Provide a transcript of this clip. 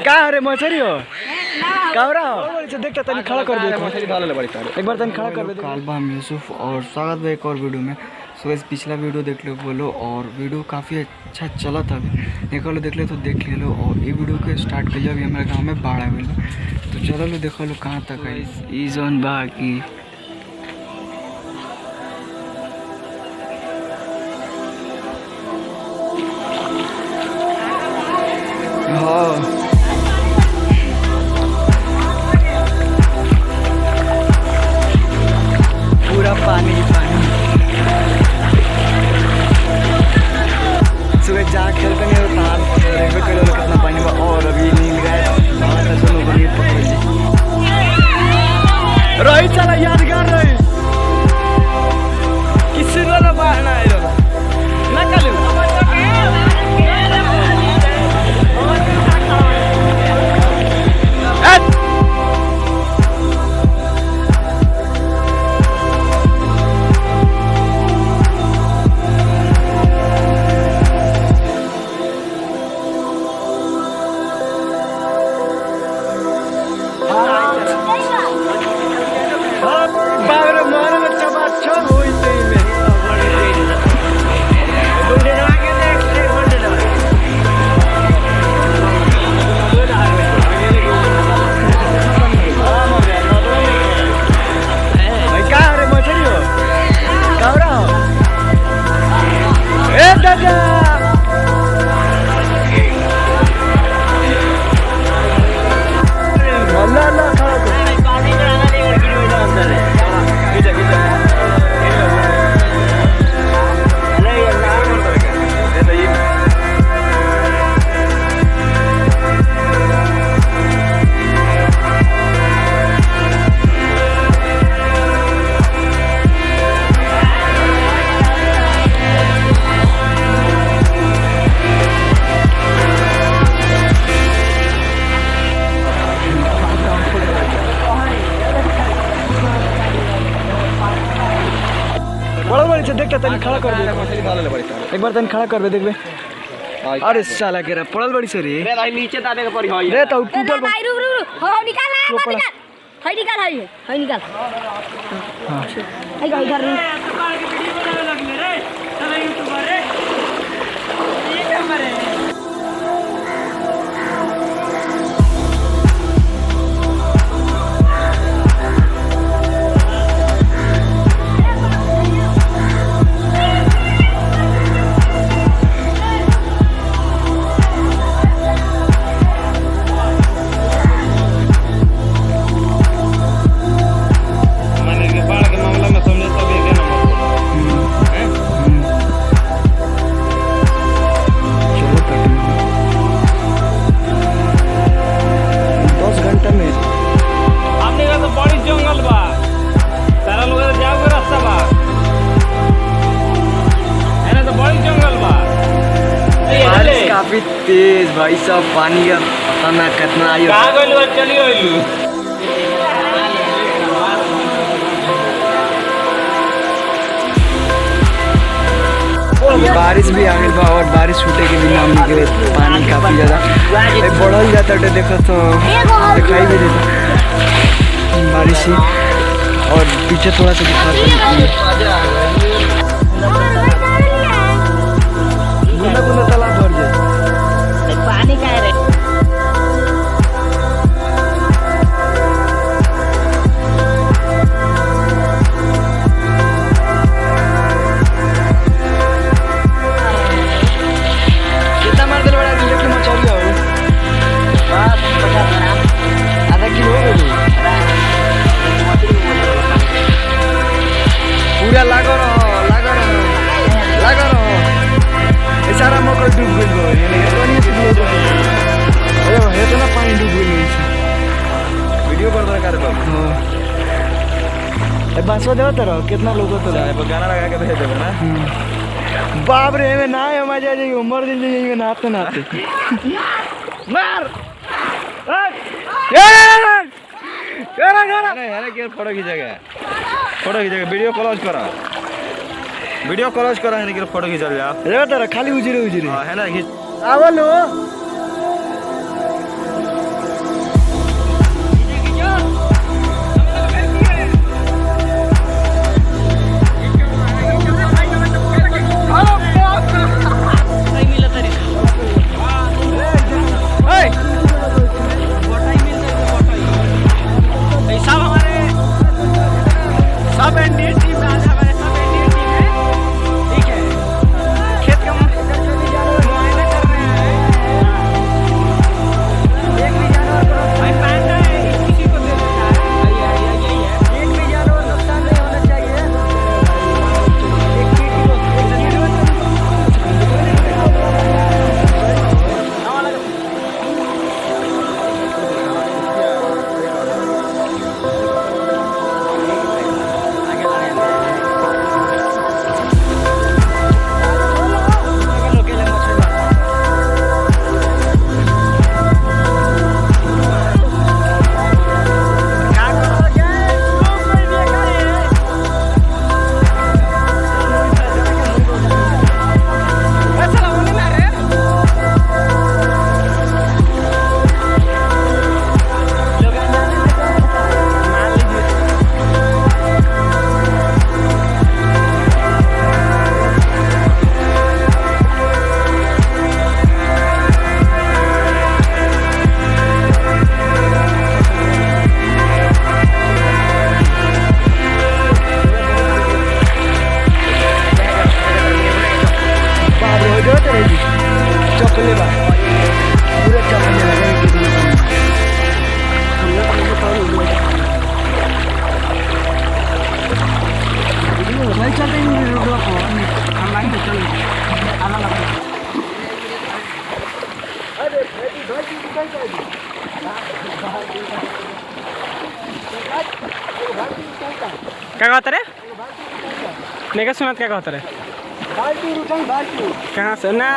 का रे मछरी हो कावरा हो देखता तनी खड़ा कर दे मछली डाल ले बड़ी सारे एक बार तनी खड़ा कर दे। कालबा हम यूसुफ और स्वागत है एक और वीडियो में। सो इस पिछला वीडियो देख लो बोलो और वीडियो काफ़ी अच्छा चला था। देख लो देख ले तो देख ले लो और ये वीडियो के स्टार्ट कर अभी हमारे गाँव में बाढ़ आ गई तो चलो लो देखो लो कहाँ तक है ई जोन बाकी पूरा पानी पानी सुबह जहाँ खेलते नहीं होता कितना पानी हुआ और अभी नील गए रोहित चला यादगार रही किसी को ना बाहना है ना कल देखता तनी खड़ा कर दे मछली डाल ले बड़ी सारे एक बार तनी खड़ा कर दे देखबे। अरे साला के रे पड़ल बड़ी सरी रे भाई नीचे दाबे के पड़ी होई रे तो टूटल भाई रुक रुक हो निकाल निकाल हाय निकाल हाय निकाल हां हाय गाइस इधर पकड़ के वीडियो बनाने लगले रे चलो यूट्यूबर रे ये कैमरा रे काफी तेज भाई सब पानी का पता ना कितना आई बारिश भी आ गई बा और बारिश छूटे के भी नाम निकले पानी काफी ज्यादा बढ़ल जाता है देखो तो दिखाई भी देता बारिश ही और पीछे थोड़ा सा दिखा बुंदा तालाब भर जाए पानी का रे कितना मार दिल बड़ा किलो की मछली हो 50 ग्राम आधा किलो हो गई पूरा लागो रहो सारा मकर डूब गई ना पानी डूब गई वीडियो कर दरकार बांसवा देवा तर कितना लोग तो गाना लगा के भेज देबो ना बाप रे में ना है मजा जाइए मर दिन जाइए नहाते नहाते मार फोटो खींचेगा वीडियो क्लोज करा है लेकिन फोटो खींच जा रे तारा खाली उजरे है ना आवलो क्या कहता रे? नहीं क्या सुना क्या कहता रे? कहाँ से ना